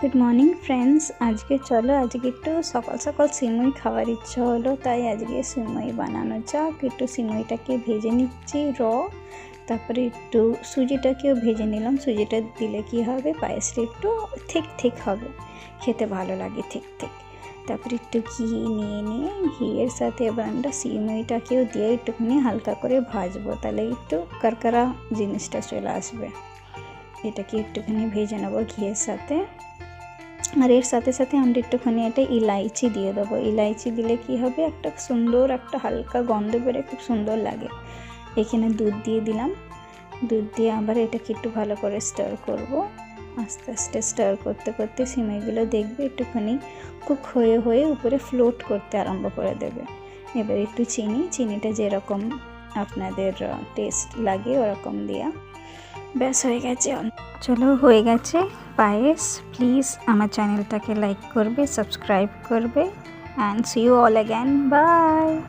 Good morning friends. আজকে চলো আজকে একটু সকাল সকাল সিমুই খাওয়ার ইচ্ছা হলো, তাই আজকে সিমুই বানানো যাক। একটু সিমুইটাকে ভেজে নিচ্ছি তারপরে একটু সুজিটাকেও ভেজে নিলাম। সুজিটা দিলে কি হবে, পায়েসটা একটু ঠিক ঠিক হবে, খেতে ভালো লাগে ঠিক ঠিক। তারপরে একটু ঘি নিয়ে ঘিয়ের সাথে এবার আমরা সিমুইটাকেও দিয়ে একটুখানি হালকা করে ভাজবো, তাহলে একটু কারকারা জিনিসটা চলে আসবে। এটাকে একটুখানি ভেজে নেবো ঘিয়ের সাথে। আর এর সাথে সাথে আমরা একটুখানি একটা ইলাইচি দিয়ে দেবো। ইলাইচি দিলে কি হবে, একটা সুন্দর একটা হালকা গন্ধ বেরোয়, খুব সুন্দর লাগে। এখানে দুধ দিয়ে দিলাম। দুধ দিয়ে আবার এটাকে একটু ভালো করে স্টার করব। আস্তে আস্তে স্টার করতে করতে সিমাইগুলো দেখবে একটুখানি কুক হয়ে হয়ে উপরে ফ্লোট করতে আরম্ভ করে দেবে। এবার একটু চিনিটা যেরকম আপনাদের টেস্ট লাগে ওরকম দেওয়া। ব্যাস হয়ে গেছে। চলো হয়ে গেছে পায়েস। প্লিজ আমার চ্যানেলটাকে লাইক করবে, সাবস্ক্রাইব করবে, and see you all again. By.